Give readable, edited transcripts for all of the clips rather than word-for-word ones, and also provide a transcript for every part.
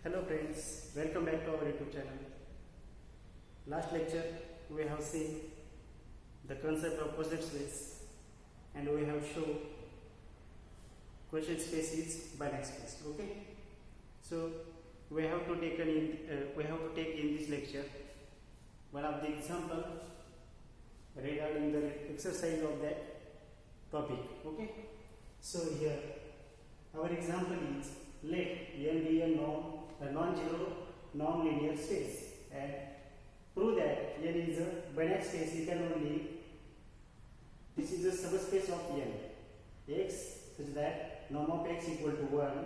Hello friends, welcome back to our YouTube channel. Last lecture we have seen the concept of question space and we have shown question space is Banach space. Okay, so we have to take in this lecture one of the example regarding the exercise of that topic. Okay, so here our example is let N be a non-zero non-linear space and prove that N is a Banach space. You can only this is a subspace of N X such that norm of X equal to 1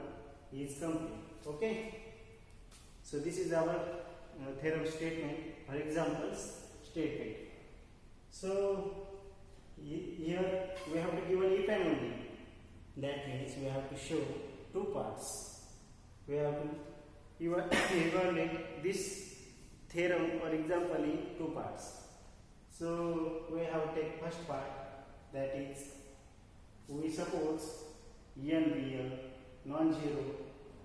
is complete. Okay, so this is our theorem statement or examples statement. So here we have to give an if and only. That means we have to show two parts. We have to evaluate this theorem or example in two parts. So we have to take first part, that is we suppose N be a non-zero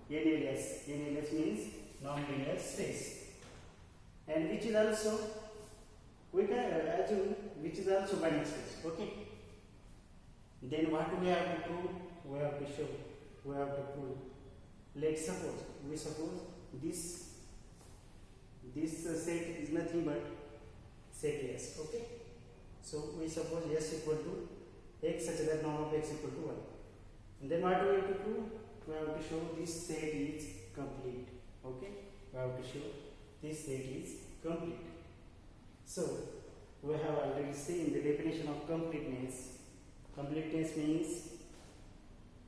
NLS. NLS means non-linear space, and which is also we can assume which is also Banach space. Okay. Then what do we have to prove? We have to show. We have to prove. Let's suppose this set is nothing but set S. Okay. So we suppose S equal to X such that norm of X equal to 1. And then what do we have to prove? We have to show this set is complete. Okay. We have to show this set is complete. So we have already seen the definition of completeness. Completeness means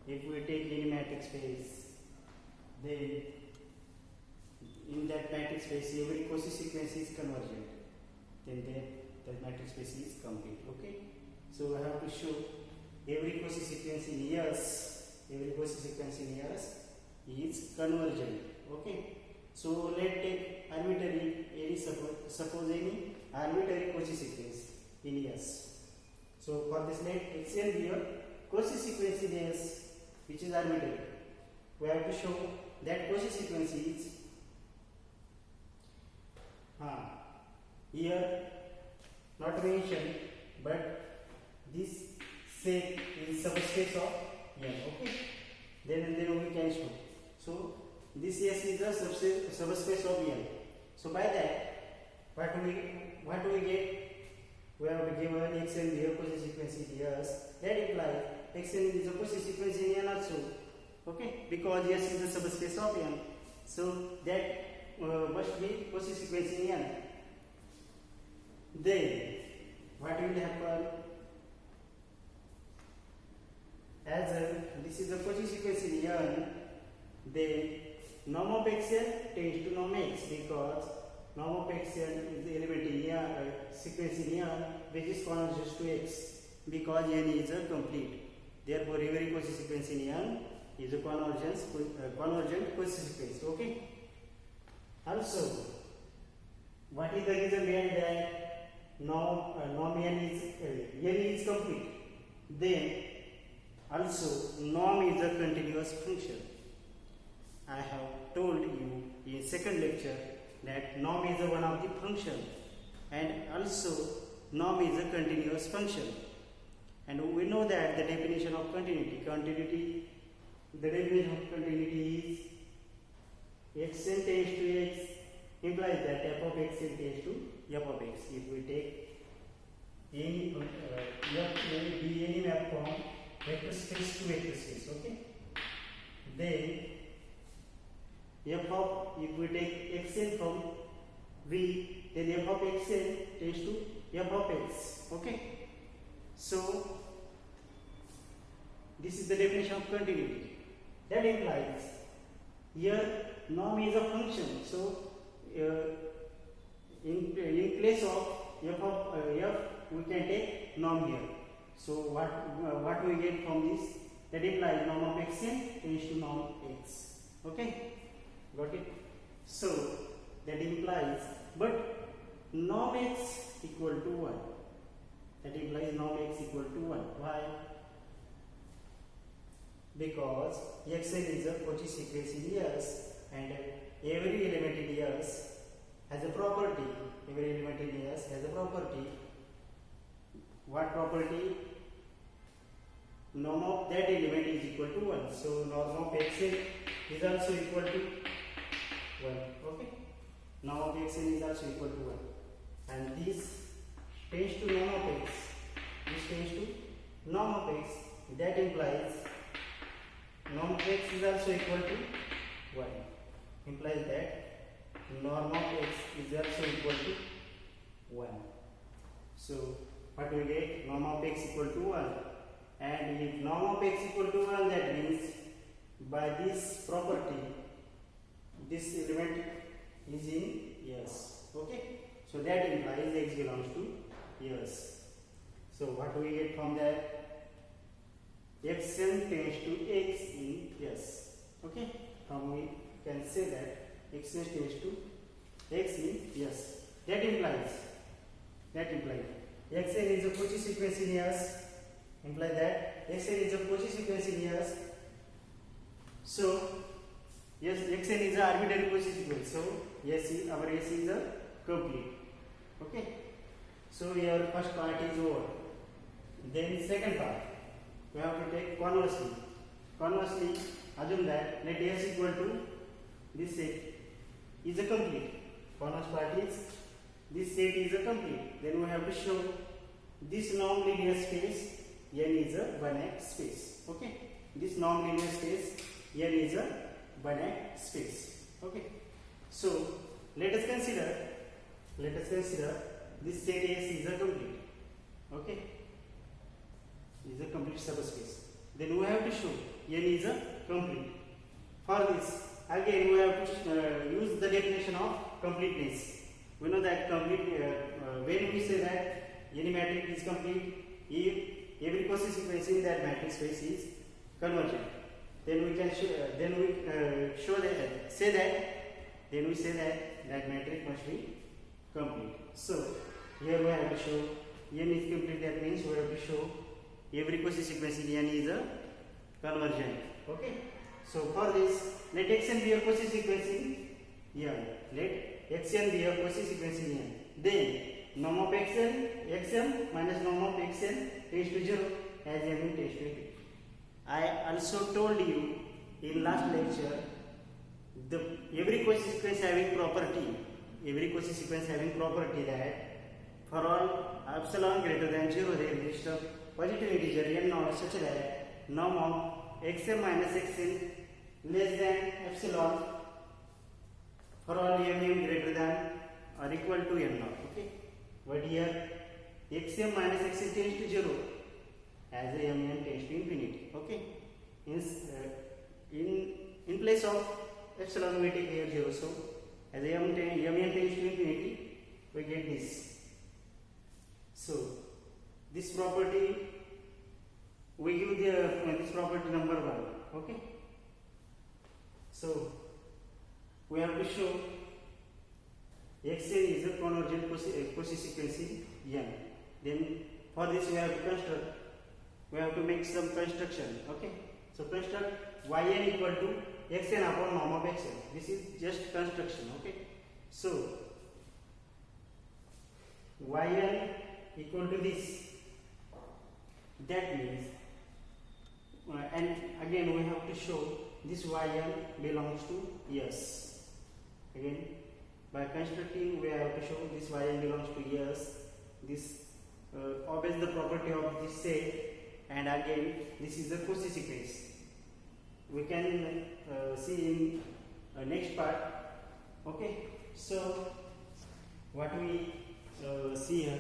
if we take any matrix space, then in that matrix space every Cauchy sequence is convergent, then that matrix space is complete. Okay, so we have to show every Cauchy sequence in S, is convergent. Okay, so let's take arbitrary suppose any arbitrary Cauchy sequence in S. So for this let Xn be a Cauchy sequence in S which is arbitrary. We have to show that Cauchy sequence is here not mentioned, but this set is subspace of N. Okay, then we can show. So this S is the subspace of N. So by that, what do we get? We have to give an Xn be a Cauchy sequence in S. That implies Xn is a Cauchy sequence in N also. Okay, because S is the subspace of N. So that must be Cauchy sequence in N. Then what will happen? As this is a Cauchy sequence in N, then norm of Xn tends to norm X, because norm of Xn is the element in N, sequence in N which is converges to X, because N is a complete. Therefore, every Cauchy sequence in N is a convergent Cauchy sequence. Okay. Also, what is the reason behind that? Norm N is complete. Then also norm is a continuous function. I have told you in second lecture that norm is one of the function, and also norm is a continuous function. And we know that the definition of continuity is Xn tends to X implies that f of Xn tends to f of X. If we take any any map from vector space to vector space, okay, then if we take Xn from V, then f of Xn tends to f of X. Okay, so this is the definition of continuity. That implies here norm is a function. So in place of f of f, we can take norm here. So what we get from this? That implies norm of Xn tends to norm X. Okay, got it? So that implies, but norm X equal to 1. That implies norm X equal to 1. Why? Because Xn is a Cauchy sequence in S and every element in S has a property. Every element in S has a property. What property? Norm of that element is equal to 1. So norm of Xn is also equal to 1. Okay. Norm of Xn is also equal to 1. And this tends to norm of X. This tends to norm of X. That implies norm of X is also equal to 1. Implies that norm of X is also equal to 1. So what we get? Norm of X equal to 1. And if norm of X equal to 1, that means by this property, this element is in S. Okay. So that implies X belongs to S. So what do we get from that? Xn tends to X in S. Okay. From we can say that Xn tends to X in S. That implies Xn is a Cauchy sequence in S. Imply that Xn is a Cauchy sequence in S. So yes, Xn is an arbitrary Cauchy sequence. So yes, our S is a complete. Okay. So your first part is over. Then second part, we have to take conversely. Conversely, assume that let S equal to this set is a complete. Converse part is this set is a complete. Then we have to show this non-linear space N is a Banach space. Okay. This non-linear space N is a Banach space. Okay. So let us consider this set S is a complete. Okay. Is a complete subspace. Then we have to show N is a complete. For this, again we have to use the definition of completeness. We know that complete when we say that any matrix is complete if every Cauchy sequence in that matrix space is convergent. Then we can say that that matrix must be complete. So here we have to show N is complete. That means we have to show every Cauchy sequence in N is a convergent. Okay. So for this, let Xn be a Cauchy sequence in N. Let Xn be a Cauchy sequence in N. Then norm of Xn minus norm of Xn tends to 0 as M tends to 8. I also told you in last lecture every Cauchy sequence having property that for all epsilon greater than 0 there exists a positive integer n naught such that norm of Xm minus Xn less than epsilon for all m greater than or equal to n naught. Okay. But here Xm minus Xn tends to 0 as a m tends to infinity. Okay. In place of epsilon we take here 0. So as a m tends to infinity, we get this. So this property we give this property number 1. Okay. So we have to show Xn is a convergent Cauchy sequence in N. Then for this we have to make some construction. Okay. So construct Yn equal to Xn upon norm of Xn. This is just construction. Okay. So Yn equal to this. That means and again we have to show this Yn belongs to S. Again by constructing we have to show this Yn belongs to S. This obeys the property of this set, and again this is the Cauchy sequence. We can see in next part. Okay. So what we see here,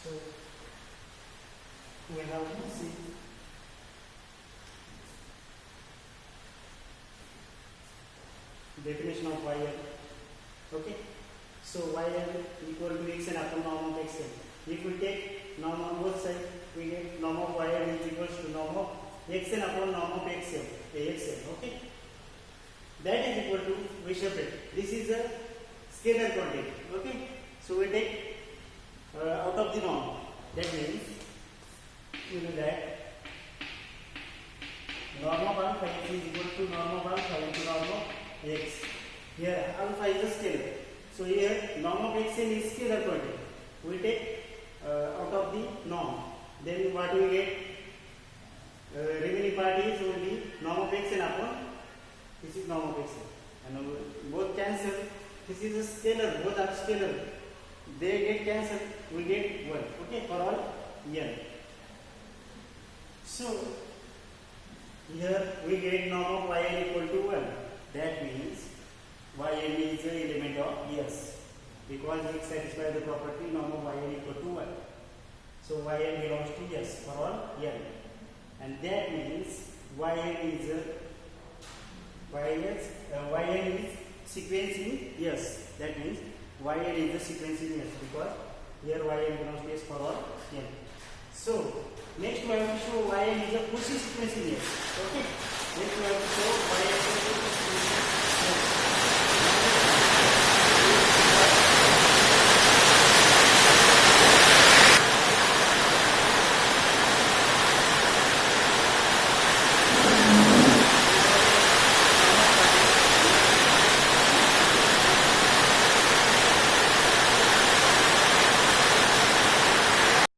so we have to see definition of Yn. Okay. So Yn equal to Xn upon norm of Xn. If we take norm on both sides, we get norm of Yn is equals to norm of Xn upon norm of Xn. Okay. That is equal to, we separate. This is a scalar quantity. Okay. So we take out of the norm. That means we know that norm of alpha x is equal to norm of alpha into norm of x. Here alpha is a scalar. So here norm of x is scalar quantity. We take out of the norm. Then what we get? Remaining part is only norm of x and upon. This is norm of x. And both cancel. This is a scalar. Both are scalar. They get cancelled. We get 1. Okay, for all n. So here we get norm of yn equal to 1. That means yn is an element of S. Because it satisfies the property norm of yn equal to 1. So yn belongs to S for all n. And that means yn is sequence in S. That means yn is the sequence in S because here yn belongs to S for all n. So next we have to show yn is a Cauchy sequence in S. Okay. Next we have to show yn is a Cauchy sequence in S.